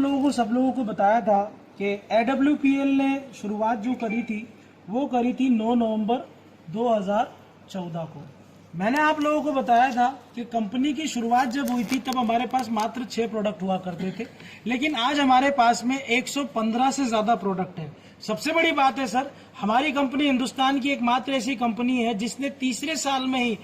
आप लोगों को सब लोगों को बताया था कि AWPL ने शुरुआत जो करी थी वो करी थी 9 नवंबर 2014 को। मैंने आप लोगों को बताया था कि कंपनी की शुरुआत जब हुई थी तब हमारे पास मात्र 6 प्रोडक्ट हुआ करते थे, लेकिन आज हमारे पास में 115 से ज्यादा प्रोडक्ट है। सबसे बड़ी बात है सर, हमारी कंपनी हिंदुस्तान की एकमात्र ऐसी कंपनी है जिसने तीसरे साल में ही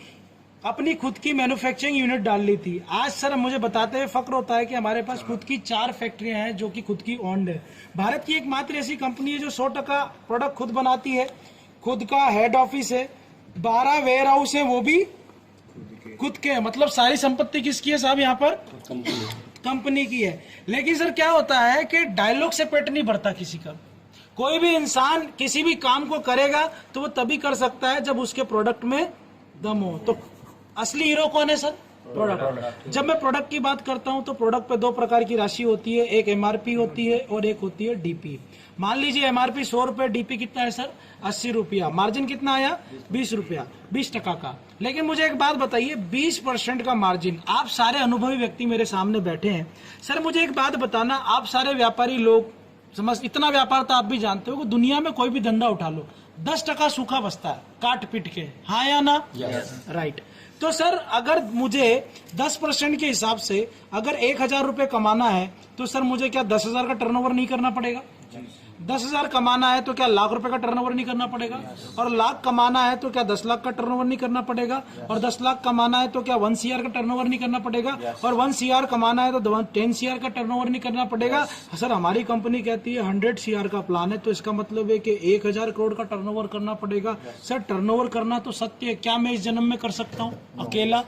अपनी खुद की मैन्युफैक्चरिंग यूनिट डाल ली थी। आज सर मुझे बताते हुए फक्र होता है कि हमारे पास खुद की 4 फैक्ट्रियां हैं जो कि खुद की ओन्ड है। भारत की एकमात्र ऐसी कंपनी है जो 100% प्रोडक्ट खुद बनाती है, खुद का हेड ऑफिस है, 12 वेयर हाउस है, वो भी खुद के। मतलब सारी संपत्ति किसकी है साहब? यहाँ पर कंपनी की है। लेकिन सर क्या होता है कि डायलॉग से पेट नहीं भरता किसी का। कोई भी इंसान किसी भी काम को करेगा तो वो तभी कर सकता है जब उसके प्रोडक्ट में दम हो। तो असली हीरो कौन है सर? प्रोडक्ट। जब मैं प्रोडक्ट की बात करता हूं तो प्रोडक्ट पे 2 प्रकार की राशि होती है, एक एमआरपी होती है और एक होती है डीपी। मान लीजिए एमआरपी 100 रुपए, डीपी कितना है सर? 80 रुपया। मार्जिन कितना आया? 20 रुपया, 20% का। लेकिन मुझे एक बात बताइए, 20% का मार्जिन, आप सारे अनुभवी व्यक्ति मेरे सामने बैठे हैं। सर मुझे एक बात बताना, आप सारे व्यापारी लोग समझ, इतना व्यापार तो आप भी जानते हो कि दुनिया में कोई भी धंधा उठा लो 10% सूखा बचता है काट पीट के, हाँ या ना? राइट। तो सर अगर मुझे 10% के हिसाब से अगर 1000 रुपए कमाना है तो सर मुझे क्या 10,000 का टर्नओवर नहीं करना पड़ेगा? 10,000 कमाना है तो क्या लाख रुपए का टर्नओवर नहीं करना पड़ेगा? और लाख कमाना है तो क्या 10 लाख का टर्नओवर नहीं करना पड़ेगा? और 10 लाख कमाना है तो क्या 1 CR का टर्नओवर नहीं करना पड़ेगा? और 1 CR कमाना है तो 10 CR का टर्नओवर नहीं करना पड़ेगा? सर हमारी कंपनी कहती है 100 CR का प्लान है, तो इसका मतलब है कि 1000 करोड़ का टर्नओवर करना पड़ेगा। सर टर्नओवर करना तो सत्य है, क्या मैं इस जन्म में कर सकता हूँ अकेला?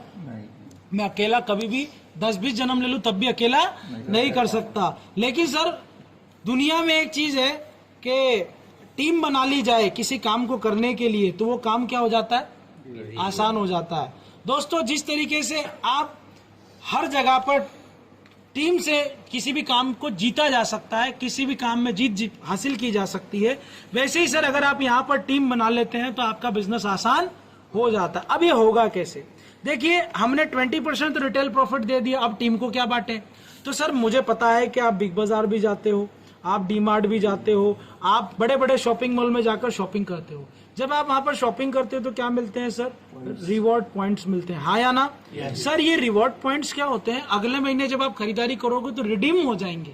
मैं अकेला कभी भी 10-20 जन्म ले लूं तब भी अकेला नहीं कर सकता। लेकिन सर दुनिया में एक चीज है कि टीम बना ली जाए किसी काम को करने के लिए तो वो काम क्या हो जाता है? आसान हो जाता है। दोस्तों जिस तरीके से आप हर जगह पर टीम से किसी भी काम को जीता जा सकता है, किसी भी काम में जीत हासिल की जा सकती है, वैसे ही सर अगर आप यहाँ पर टीम बना लेते हैं तो आपका बिजनेस आसान हो जाता है। अब ये होगा कैसे? देखिए हमने 20% रिटेल प्रॉफिट दे दिया, अब टीम को क्या बांटे? तो सर मुझे पता है कि आप बिग बाजार भी जाते हो, आप डीमार्ट भी जाते हो, आप बड़े बड़े शॉपिंग मॉल में जाकर शॉपिंग करते हो। जब आप वहां पर शॉपिंग करते हो तो क्या मिलते हैं सर? रिवॉर्ड पॉइंट्स मिलते हैं, हाँ या ना? सर ये रिवॉर्ड पॉइंट्स क्या होते हैं? अगले महीने जब आप खरीदारी करोगे तो रिडीम हो जाएंगे,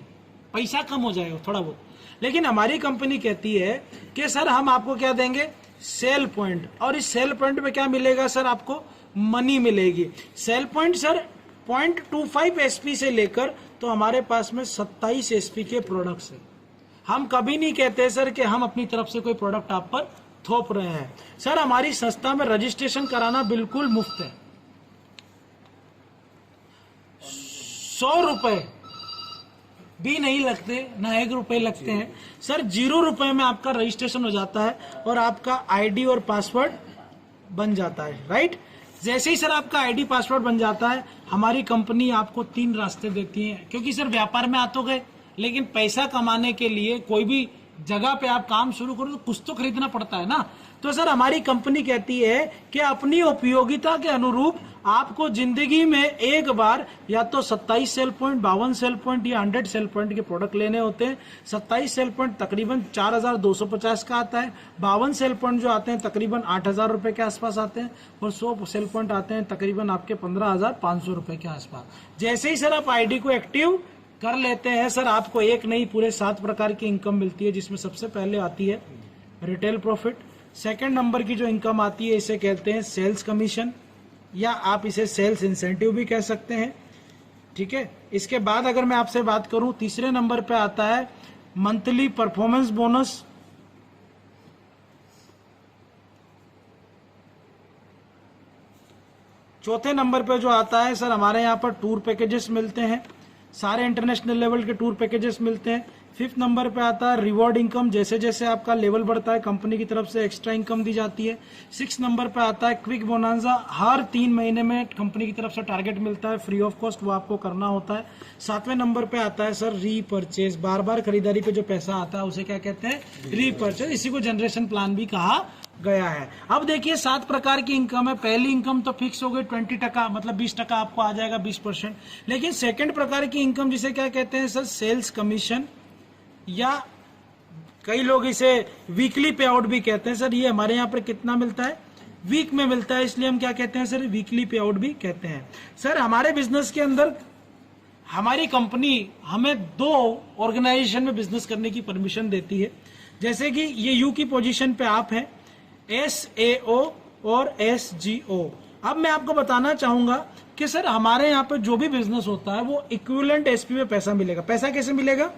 पैसा कम हो जाएगा थोड़ा बहुत। लेकिन हमारी कंपनी कहती है कि सर हम आपको क्या देंगे? Cell point. और इस सेल पॉइंट में क्या मिलेगा सर? आपको मनी मिलेगी। सेल पॉइंट सर 0.25 SP से लेकर तो हमारे पास में 27 SP के प्रोडक्ट्स हैं। हम कभी नहीं कहते सर कि हम अपनी तरफ से कोई प्रोडक्ट आप पर थोप रहे हैं। सर हमारी संस्था में रजिस्ट्रेशन कराना बिल्कुल मुफ्त है, 100 रुपए भी नहीं लगते, ना 1 रुपए लगते हैं सर। 0 रुपए में आपका रजिस्ट्रेशन हो जाता है और आपका ID और पासवर्ड बन जाता है। राइट। जैसे ही सर आपका ID पासवर्ड बन जाता है, हमारी कंपनी आपको 3 रास्ते देती है, क्योंकि सर व्यापार में आ तो गए लेकिन पैसा कमाने के लिए कोई भी जगह पे आप काम शुरू करो तो कुछ तो खरीदना पड़ता है ना। तो सर हमारी कंपनी कहती है कि अपनी उपयोगिता के अनुरूप आपको जिंदगी में एक बार या तो 27 सेल पॉइंट, 52 सेल पॉइंट या 100 सेल पॉइंट के प्रोडक्ट लेने होते हैं। 27 सेल पॉइंट तकरीबन 4250 का आता है, 52 सेल पॉइंट जो आते हैं तकरीबन 8000 रुपए के आसपास आते हैं, और 100 सेल पॉइंट आते हैं तकरीबन आपके 15,500 रुपए के आसपास। जैसे ही सर आप ID को एक्टिव कर लेते हैं सर, आपको एक नहीं पूरे 7 प्रकार की इनकम मिलती है, जिसमें सबसे पहले आती है रिटेल प्रॉफिट। सेकंड नंबर की जो इनकम आती है इसे कहते हैं सेल्स कमीशन, या आप इसे सेल्स इंसेंटिव भी कह सकते हैं। ठीक है। इसके बाद अगर मैं आपसे बात करूं, तीसरे नंबर पे आता है मंथली परफॉर्मेंस बोनस। चौथे नंबर पे जो आता है सर, हमारे यहाँ पर टूर पैकेजेस मिलते हैं, सारे इंटरनेशनल लेवल के टूर पैकेजेस मिलते हैं। 5th नंबर पे आता है रिवॉर्ड इनकम, जैसे जैसे आपका लेवल बढ़ता है कंपनी की तरफ से एक्स्ट्रा इनकम दी जाती है। 6th नंबर पे आता है क्विक बोनांजा, हर 3 महीने में कंपनी की तरफ से टारगेट मिलता है फ्री ऑफ कॉस्ट, वो आपको करना होता है। 7वें नंबर पे आता है सर रीपर्चेज, बार बार खरीदारी पे जो पैसा आता है उसे क्या कहते हैं, रीपर्चेज, इसी को जनरेशन प्लान भी कहा गया है। अब देखिए 7 प्रकार की इनकम है। पहली इनकम तो फिक्स हो गई 20%, मतलब 20% आपको आ जाएगा, 20%। लेकिन सेकंड प्रकार की इनकम जिसे क्या कहते हैं सर, सेल्स कमीशन, या कई लोग इसे वीकली पे आउट भी कहते हैं। सर ये हमारे यहाँ पर कितना मिलता है, वीक में मिलता है, इसलिए हम क्या कहते हैं सर, वीकली पे आउट भी कहते हैं। सर हमारे बिजनेस के अंदर हमारी कंपनी हमें 2 ऑर्गेनाइजेशन में बिजनेस करने की परमिशन देती है। जैसे कि ये यू की पोजीशन पे आप हैं, SAO और SGO। अब मैं आपको बताना चाहूंगा कि सर हमारे यहाँ पे जो भी बिजनेस होता है वो इक्विवेलेंट SP में पैसा मिलेगा। पैसा कैसे मिलेगा,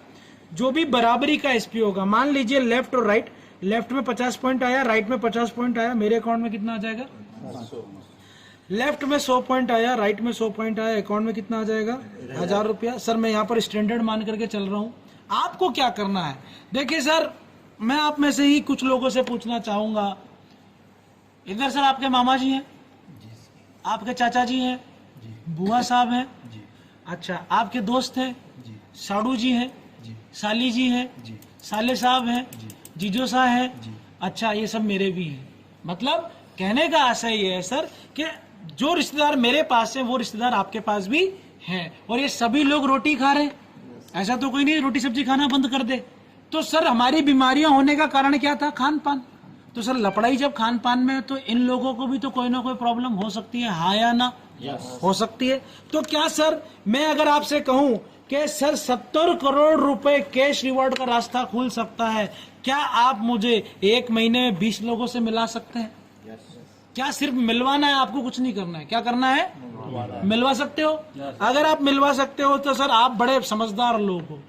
जो भी बराबरी का SP होगा। मान लीजिए लेफ्ट और राइट, लेफ्ट में 50 पॉइंट आया, राइट में 50 पॉइंट आया, मेरे अकाउंट में कितना आ जाएगा, 500। लेफ्ट में 100 पॉइंट आया, राइट में 100 पॉइंट आया, अकाउंट में कितना आ जाएगा, 1000 रुपया। सर मैं यहाँ पर स्टैंडर्ड मान करके चल रहा हूँ। आपको क्या करना है, देखिए सर मैं आप में से ही कुछ लोगों से पूछना चाहूंगा, इधर सर आपके मामा जी हैं, आपके चाचा जी हैं, बुआ साहब हैं, अच्छा आपके दोस्त हैं, साड़ू जी हैं, साली जी हैं, साले साहब हैं, जीजो साहब हैं, अच्छा ये सब मेरे भी हैं। मतलब कहने का आशय ये है सर कि जो रिश्तेदार मेरे पास है वो रिश्तेदार आपके पास भी हैं, और ये सभी लोग रोटी खा रहे हैं। ऐसा तो कोई नहीं रोटी सब्जी खाना बंद कर दे। तो सर हमारी बीमारियां होने का कारण क्या था, खान पान। तो सर लपड़ाई जब खान पान में है तो इन लोगों को भी तो कोई ना कोई प्रॉब्लम हो सकती है, हाँ या ना, हो सकती है। तो क्या सर मैं अगर आपसे कहूं कि सर 70 करोड़ रुपए कैश रिवॉर्ड का रास्ता खुल सकता है, क्या आप मुझे 1 महीने में 20 लोगों से मिला सकते हैं? क्या सिर्फ मिलवाना है, आपको कुछ नहीं करना है, क्या करना है, मिलवा सकते हो। अगर आप मिलवा सकते हो तो सर आप बड़े समझदार लोग हो।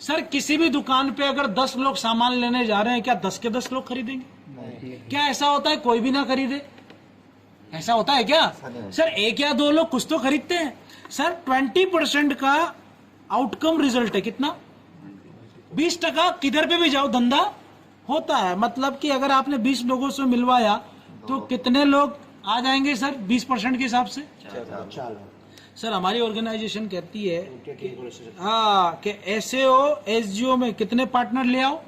सर किसी भी दुकान पे अगर 10 लोग सामान लेने जा रहे हैं, क्या 10 के 10 लोग खरीदेंगे? क्या ऐसा होता है कोई भी ना खरीदे? ऐसा होता है क्या? सर 1 या 2 लोग कुछ तो खरीदते हैं। सर 20% का आउटकम रिजल्ट है, कितना, 20% किधर पे भी जाओ धंधा होता है। मतलब कि अगर आपने 20 लोगों से मिलवाया तो कितने लोग आ जाएंगे सर 20% के हिसाब से? सर हमारी ऑर्गेनाइजेशन कहती है कि SAO SGO में कितने पार्टनर ले आओ,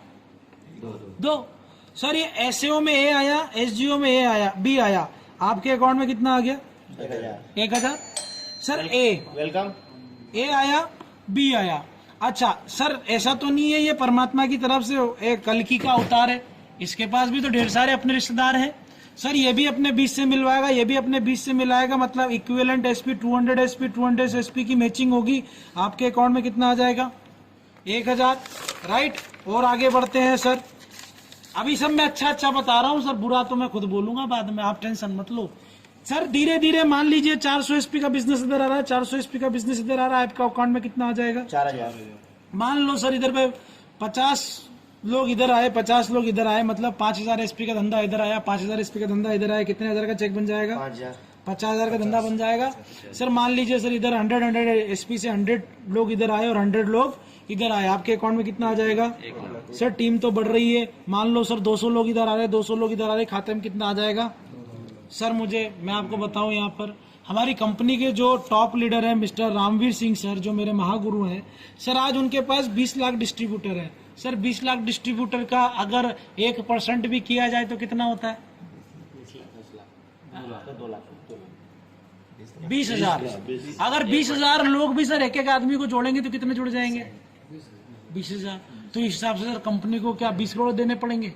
2। सर ये SAO में A आया, SGO में A आया, B आया, आपके अकाउंट में कितना आ गया, 1000। सर वेलकम, A आया, B आया। अच्छा सर ऐसा तो नहीं है ये परमात्मा की तरफ से एक कल्कि का अवतार है, इसके पास भी तो ढेर सारे अपने रिश्तेदार हैं। सर ये भी अपने 20 से मिलवाएगा, ये भी अपने 20 से मिलाएगा, मतलब इक्विवेलेंट SP 200 SP 200 SP की मैचिंग होगी, आपके अकाउंट में कितना आ जाएगा, 1000, राइट। और आगे बढ़ते हैं सर, अभी सब मैं अच्छा बता रहा हूँ सर, बुरा तो मैं खुद बोलूंगा बाद में, आप टेंशन मत लो। सर धीरे धीरे मान लीजिए 400 SP का बिजनेस इधर आ रहा है, 400 SP का बिजनेस इधर आ रहा है, आपका अकाउंट में कितना आ जाएगा, 4000। मान लो सर इधर पे 50 लोग इधर आए, 50 लोग इधर आए, मतलब 5000 SP का धंधा इधर आया, 5000 SP का धंधा इधर आया, कितने हजार का चेक बन जाएगा, 50,000 का धंधा बन जाएगा। सर मान लीजिए सर इधर 100 SP से 100 लोग इधर आए और 100 लोग इधर आए, आपके अकाउंट में कितना आ जाएगा, सर टीम तो बढ़ रही है, मान लो सर 200 लोग इधर आ रहे हैं, 200 लोग इधर आ रहे हैं, खाते में कितना आ जाएगा। सर मैं आपको बताऊं, यहाँ पर हमारी कंपनी के जो टॉप लीडर है मिस्टर रामवीर सिंह सर, जो मेरे महागुरु हैं सर, आज उनके पास 20 लाख डिस्ट्रीब्यूटर है। सर 20 लाख डिस्ट्रीब्यूटर का अगर 1% भी किया जाए तो कितना होता है, 20,000। अगर 20,000 लोग भी सर एक आदमी को जोड़ेंगे तो कितने जुड़ जाएंगे, 20,000। तो इस हिसाब से सर कंपनी को क्या 20 करोड़ देने पड़ेंगे।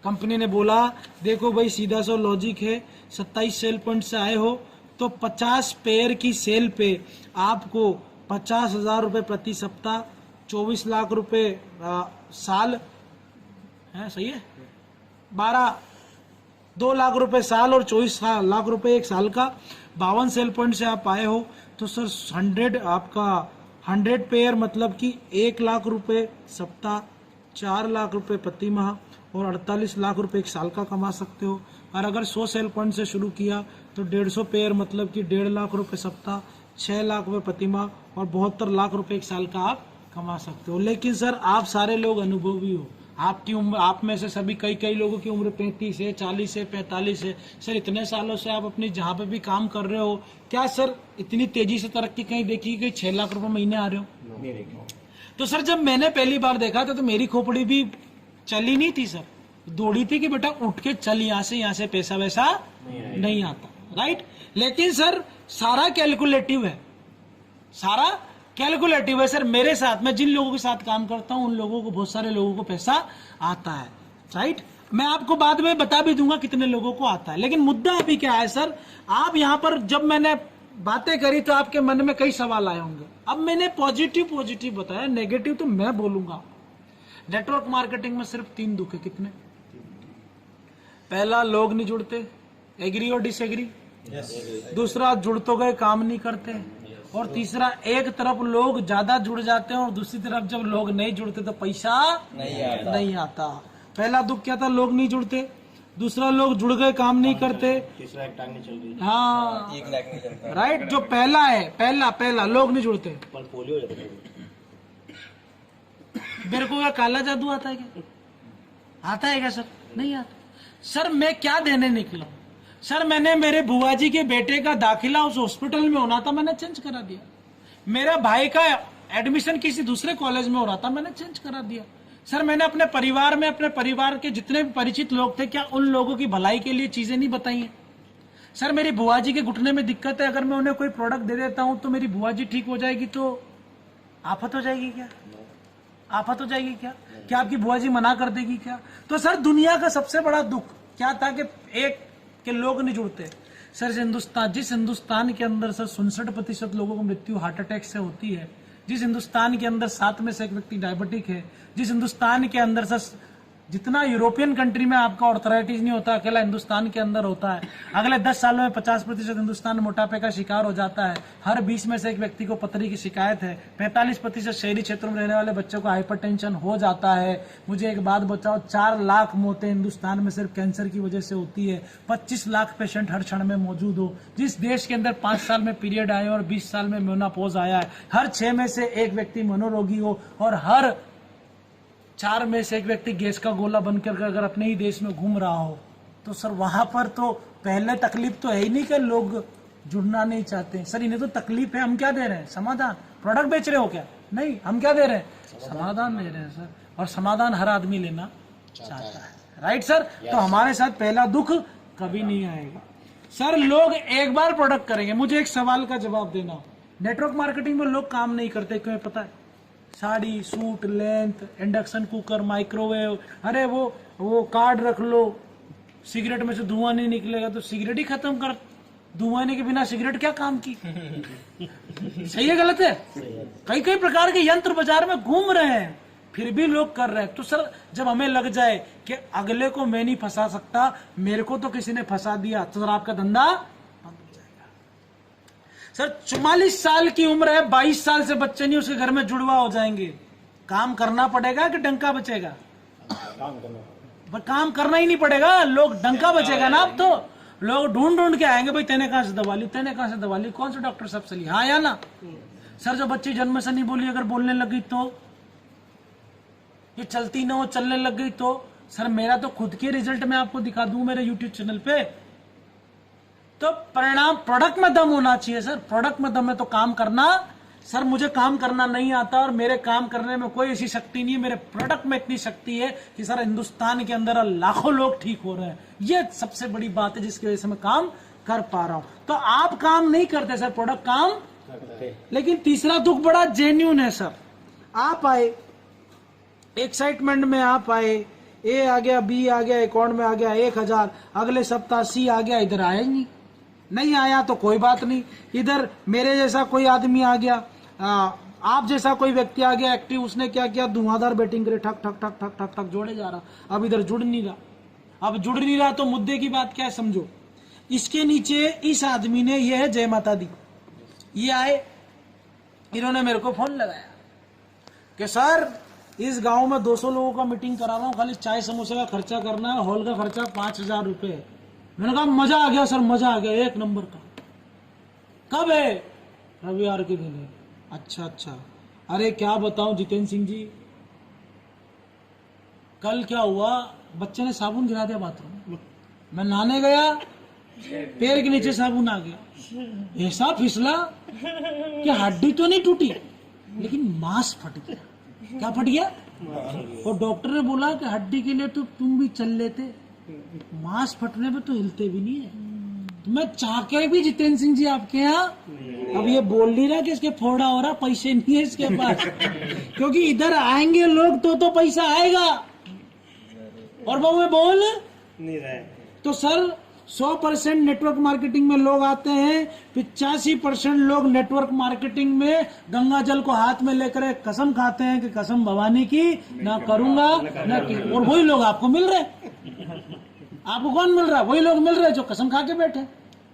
कंपनी ने बोला देखो भाई सीधा सा लॉजिक है, 27 सेल पॉइंट से आए हो तो 50 पेयर की सेल पे आपको 50,000 रुपए प्रति सप्ताह, 24 लाख रुपए साल है, सही है, 2 लाख रुपए साल और 24 लाख रुपए एक साल का। 52 सेल पॉइंट से आप आए हो तो सर 100 पेयर मतलब कि 1 लाख रुपए सप्ताह, 4 लाख रुपए प्रति माह और 48 लाख रुपए एक साल का कमा सकते हो। और अगर 100 सेल पॉइंट से शुरू किया तो 150 पेयर मतलब कि 1.5 लाख रुपए सप्ताह, 6 लाख रुपए प्रति माह और 72 लाख रुपए एक साल का आप कमा सकते हो। लेकिन सर आप सारे लोग अनुभवी हो, आपकी उम्र, आप में से सभी कई लोगों की उम्र 35 है, 40 है, 45 है। सर इतने सालों से आप अपनी जहाँ पे भी काम कर रहे हो, क्या सर इतनी तेजी से तरक्की कहीं देखी, कहीं 6 लाख रुपए महीने आ रहे हो? तो सर जब मैंने पहली बार देखा था तो मेरी खोपड़ी भी चली नहीं थी सर, दौड़ी थी कि बेटा उठ के चल, यहाँ से पैसा वैसा नहीं आता, राइट। लेकिन सर सारा कैलकुलेटिव है, सारा कैलकुलेटिव है सर। मेरे साथ, मैं जिन लोगों के साथ काम करता हूं उन लोगों को, बहुत सारे लोगों को पैसा आता है, राइट। मैं आपको बाद में बता भी दूंगा कितने लोगों को आता है। लेकिन मुद्दा अभी क्या है सर, आप यहां पर जब मैंने बातें करी तो आपके मन में कई सवाल आए होंगे। अब मैंने पॉजिटिव बताया, नेगेटिव तो मैं बोलूंगा। नेटवर्क मार्केटिंग में सिर्फ 3 दुख है। कितने? पहला, लोग नहीं जुड़ते, एग्री और डिसएग्री। दूसरा, जुड़ तो गए काम नहीं करते। और तीसरा, एक तरफ लोग ज्यादा जुड़ जाते हैं और दूसरी तरफ जब लोग नहीं जुड़ते तो पैसा नहीं आता। पहला दुख क्या था? लोग नहीं जुड़ते। दूसरा, लोग जुड़ गए काम नहीं करते। तीसरा, एक टांग नहीं चल रही। हाँ, एक लाख नहीं चलता। राइट। जो पहला है, पहला लोग नहीं जुड़ते। पर पोलियो हो जाता है। मेरे को क्या काला जादू आता है क्या? आता है क्या सर? नहीं आता। सर मैं क्या देने निकला? सर मैंने मेरे बुआ जी के बेटे का दाखिला उस हॉस्पिटल में होना था, मैंने चेंज करा दिया। मेरा भाई का एडमिशन किसी दूसरे कॉलेज में हो रहा था, मैंने चेंज करा दिया। सर मैंने अपने परिवार में, अपने परिवार के जितने भी परिचित लोग थे, क्या उन लोगों की भलाई के लिए चीजें नहीं बताई हैं? सर मेरी बुआ जी के घुटने में दिक्कत है, अगर मैं उन्हें कोई प्रोडक्ट दे देता हूं तो मेरी बुआ जी ठीक हो जाएगी, तो आफत हो जाएगी क्या? आफत हो जाएगी क्या? क्या आपकी बुआ जी मना कर देगी क्या? तो सर दुनिया का सबसे बड़ा दुख क्या था कि एक के लोग नहीं जुड़ते। सर जिस हिंदुस्तान के अंदर सर 67% लोगों को मृत्यु हार्ट अटैक से होती है, जिस हिंदुस्तान के अंदर 7 में से 1 व्यक्ति डायबिटिक है, जिस हिंदुस्तान के अंदर सर जितना यूरोपियन कंट्री में आपका ऑर्थराइटिस नहीं होता, अकेला हिंदुस्तान के अंदर होता है। अगले 10 सालों में 50% हिंदुस्तान मोटापे का शिकार हो जाता है। हर 20 में से 1 व्यक्ति को पथरी की शिकायत है। 45% शहरी क्षेत्रों में रहने वाले बच्चों को हाइपरटेंशन हो जाता है। मुझे एक बात बताओ, 4 लाख मौतें हिंदुस्तान में सिर्फ कैंसर की वजह से होती है। 25 लाख पेशेंट हर क्षण में मौजूद हो। जिस देश के अंदर 5 साल में पीरियड आए और 20 साल में मेनोपॉज आया है, हर 6 में से 1 व्यक्ति मनोरोगी हो और हर 4 में से 1 व्यक्ति गैस का गोला बनकर अगर अपने ही देश में घूम रहा हो, तो सर वहां पर तो पहले तकलीफ तो है ही नहीं कि लोग जुड़ना नहीं चाहते। सर इन्हें तो तकलीफ है, हम क्या दे रहे हैं? समाधान। प्रोडक्ट बेच रहे हो क्या? नहीं, हम क्या दे रहे हैं? समाधान दे रहे हैं सर। और समाधान हर आदमी लेना चाहता है, राइट सर। तो हमारे साथ पहला दुख कभी नहीं आएगा। सर लोग एक बार प्रोडक्ट करेंगे। मुझे एक सवाल का जवाब देना, नेटवर्क मार्केटिंग में लोग काम नहीं करते क्यों? पता है? Sari, suit, length, induction cooker, microwave, अरे वो कार्ड रख लो, सिगरेट में से धुआं नहीं निकलेगा तो सिगरेट ही खत्म कर। धुआं के बिना सिगरेट क्या काम की? सही है गलत है? कई प्रकार के यंत्र बाजार में घूम रहे हैं, फिर भी लोग कर रहे हैं। तो सर जब हमें लग जाए कि अगले को मैं नहीं फंसा सकता, मेरे को तो किसी ने फंसा दिया, तो सर आपका धंधा सर 44 साल की उम्र है, 22 साल से बच्चे नहीं उसके घर में जुड़वा हो जाएंगे। काम करना पड़ेगा कि डंका बचेगा? काम करना ही नहीं पड़ेगा, लोग डंका बचेगा ना। अब तो लोग ढूंढ के आएंगे, भाई तेने कहां से दवा ली, तेने कहां से दवा ली, कौन सा डॉक्टर साहब से ली, हाँ या ना? सर जो बच्ची जन्म से नहीं बोली अगर बोलने लगी तो, ये चलती ना हो चलने लग गई तो, सर मेरा तो खुद के रिजल्ट मैं आपको दिखा दूं मेरे यूट्यूब चैनल पे। तो परिणाम, प्रोडक्ट में दम होना चाहिए सर। प्रोडक्ट में दम है तो काम करना। सर मुझे काम करना नहीं आता और मेरे काम करने में कोई ऐसी शक्ति नहीं है, मेरे प्रोडक्ट में इतनी शक्ति है कि सर हिंदुस्तान के अंदर लाखों लोग ठीक हो रहे हैं। ये सबसे बड़ी बात है जिसकी वजह से मैं काम कर पा रहा हूं। तो आप काम नहीं करते सर, प्रोडक्ट काम करते। लेकिन तीसरा दुख बड़ा जेन्युइन है सर। आप आए, एक्साइटमेंट में आप आए, ए आ गया, बी आ गया, अकाउंट में आ गया 1000, अगले सप्ताह सी आ गया, इधर आए नहीं आया तो कोई बात नहीं, इधर मेरे जैसा कोई आदमी आ गया, आप जैसा कोई व्यक्ति आ गया एक्टिव, उसने क्या किया, धुआंधार बैटिंग करे, ठक ठक ठक ठक ठक ठक जोड़े जा रहा। अब इधर जुड़ नहीं रहा। अब जुड़ नहीं रहा तो मुद्दे की बात क्या है समझो। इसके नीचे इस आदमी ने, यह है जय माता दी, ये आए, इन्होंने मेरे को फोन लगाया कि सर इस गांव में 200 लोगों का मीटिंग करा रहा हूँ, खाली चाय समोसे का खर्चा करना है, हॉल का खर्चा 5000 रुपए है। मैंने कहा मजा आ गया सर, मजा आ गया, 1 नंबर का। कब है? रविवार के दिन है। अच्छा, अरे क्या बताऊं जितेंद्र सिंह जी, कल क्या हुआ, बच्चे ने साबुन गिरा दिया बाथरूम में, मैं नहाने गया, पैर के नीचे साबुन आ गया, ऐसा फिसला कि हड्डी तो नहीं टूटी लेकिन मांस फट गया। क्या फट गया? और डॉक्टर ने बोला कि हड्डी के लिए तो तुम भी चल लेते, मांस फटने पे तो हिलते भी नहीं है। तो मैं चाह के भी जितेंद्र सिंह जी आपके यहाँ अब ये बोल नहीं रहा कि इसके फोड़ा हो रहा, पैसे नहीं है इसके पास क्योंकि इधर आएंगे लोग तो पैसा आएगा, और वो मैं बोल नहीं रहे। तो सर 100% नेटवर्क मार्केटिंग में लोग आते हैं, 85% लोग नेटवर्क मार्केटिंग में गंगा जल को हाथ में लेकर एक कसम खाते हैं कि कसम भवानी की ना करूंगा ना की, और वही लोग आपको मिल रहे। आपको कौन मिल रहा है? वही लोग मिल रहे जो कसम खा के बैठे।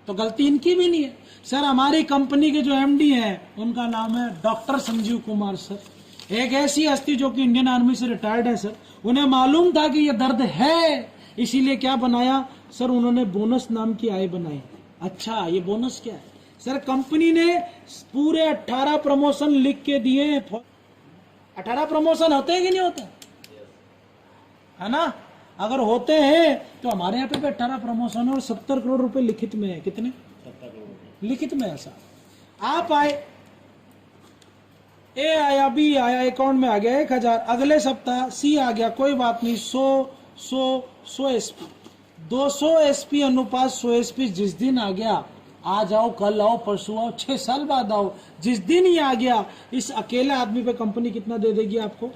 तो गलती इनकी भी नहीं है। सर हमारी कंपनी के जो एमडी हैं उनका नाम है डॉक्टर संजीव कुमार सर, एक ऐसी हस्ती जो कि इंडियन आर्मी से रिटायर्ड है सर। उन्हें मालूम था कि ये दर्द है, इसीलिए क्या बनाया सर, उन्होंने बोनस नाम की आय बनाई। अच्छा ये बोनस क्या है सर? कंपनी ने पूरे 18 प्रमोशन लिख के दिए हैं। 18 प्रमोशन होते हैं कि नहीं होते? है ना? अगर होते हैं तो हमारे यहाँ पे 18 प्रमोशन और 70 करोड़ रुपए लिखित में है। कितने लिखित में? ऐसा आप आए, ए आया, बी आया, अकाउंट में आ गया 1000, अगले सप्ताह सी आ गया, कोई बात नहीं, 100 एसपी, 200 एसपी अनुपात 100 एसपी जिस दिन आ गया, आज आओ, कल आओ, परसों आओ, 6 साल बाद आओ, जिस दिन ही आ गया, इस अकेले आदमी पे कंपनी कितना दे देगी आपको?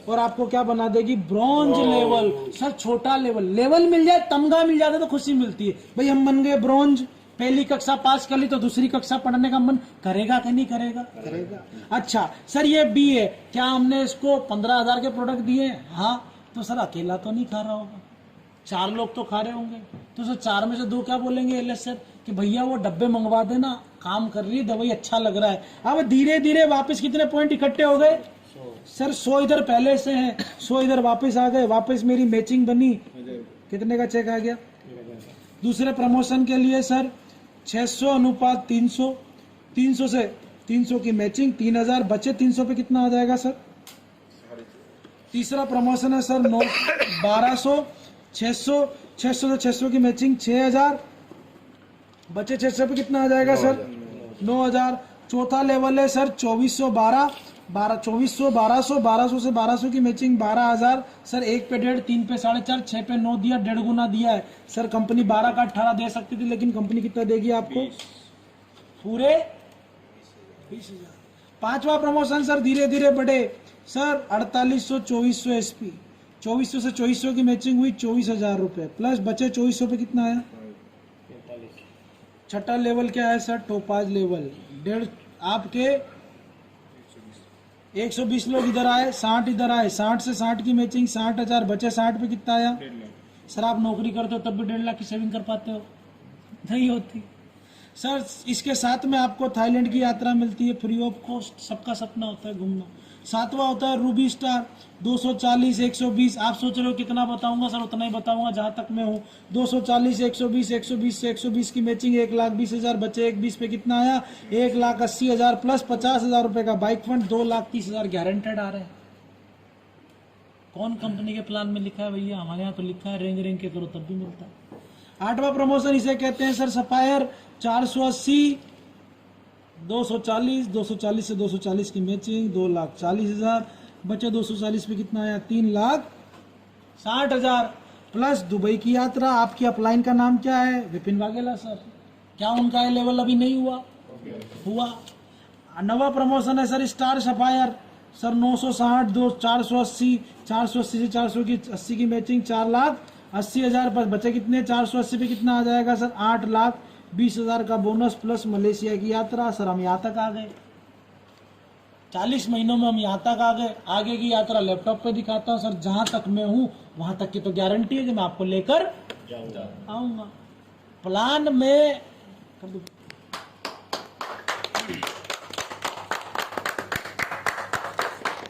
और आपको क्या बना देगी? Bronze level. सर छोटा लेवल मिल जाए, तमगा मिल जाता तो खुशी मिलती है। भाई हम बन गए ब्रॉन्ज, पहली कक्षा पास कर ली तो दूसरी कक्षा पढ़ने का मन करेगा कि नहीं करेगा? करेगा। अच्छा सर ये बी है, क्या हमने इसको 15,000 के प्रोडक्ट दिए? हाँ। तो सर अकेला तो नहीं खा रहा होगा, 4 लोग तो खा रहे होंगे, तो सर 4 में से 2 क्या बोलेंगे एलएस सर कि भैया वो डब्बे मंगवा देना, काम कर रही है दवाई, अच्छा लग रहा है। अब धीरे धीरे वापस कितने पॉइंट इकट्ठे हो गए सर? 100 इधर पहले से हैं, 100 इधर वापस आ गए, वापस मेरी मैचिंग बनी, कितने का चेक आ गया? दूसरे प्रमोशन के लिए सर 600 अनुपात 300, 300 से 300 की मैचिंग, 3000 बचे 300 पे कितना आ जाएगा सर? तीसरा प्रमोशन है सर 1200, 600 से 600 की मैचिंग 6000 बचे 600 पे कितना आ जाएगा सर? 9000। चौथा लेवल है सर 2412, 1200 से 1200 की मैचिंग 12000 सर, 1 पे 1.5, 3 पे 4.5, 6 पे 9 दिया, 1.5 गुना दिया है सर। कंपनी 12 का 18 दे सकती थी, लेकिन कंपनी कितना देगी आपको? पूरे 20,000। पांचवा प्रमोशन सर धीरे धीरे बढ़े सर, 4800, 2400 एसपी, 2400 से 2400 की मैचिंग हुई, 24,000 रुपए प्लस बचे 2400 पे कितना आया? छठा लेवल क्या है सर? Topaz level. 1.5 आपके 120 लोग इधर आए, 60 इधर आए, 60 से 60 की मैचिंग 60,000 बचे, 60 पे कितना आया? सर आप नौकरी करते हो तब भी 1.5 लाख की सेविंग कर पाते हो? नहीं होती सर। इसके साथ में आपको थाईलैंड की यात्रा मिलती है फ्री ऑफ कॉस्ट, सबका सपना होता है घूमना। 7वां होता है रूबी स्टार, 240, 120, आप सोच रहे हो कितना बताऊंगा सर? उतना ही बताऊंगा जहां तक मैं हूं। 240, 120, 120 से 120 की मैचिंग 1,20,000 बचे, 120 पे कितना आया? 1,80,000 प्लस 50,000 रुपए का बाइक फंड, 2,30,000 गारंटेड आ रहे हैं। कौन कंपनी के प्लान में लिखा है भैया? हमारे यहाँ तो लिखा है रेंग रेंग के करो तब भी मिलता है। 8वां प्रमोशन इसे कहते हैं सर सफायर, 480, 240 से 240 की मैचिंग 2,40,000 बचे, 240 पे कितना आया? 3,60,000 प्लस दुबई की यात्रा। आपकी अपलाइन का नाम क्या है? विपिन वाघेला सर। क्या उनका ये लेवल अभी नहीं हुआ? हुआ। 9वां प्रमोशन है सर स्टार सफायर सर, 960, 480, 480 से 400 की 80 की मैचिंग 4,80,000 पर बचे कितने? 480 पे कितना आ जाएगा सर? 8,20,000 का बोनस प्लस मलेशिया की यात्रा। सर हम यहाँ तक आ गए, 40 महीनों में हम यहाँ तक आ गए। आगे की यात्रा लैपटॉप पे दिखाता हूँ सर, जहां तक मैं हूँ वहां तक की तो गारंटी है कि मैं आपको लेकर आऊंगा। प्लान में कर दो,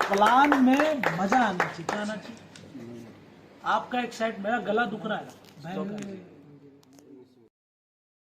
प्लान में मजा आना चाहिए, आना चाहिए। आपका एक साइड मेरा गला दुख रहा है।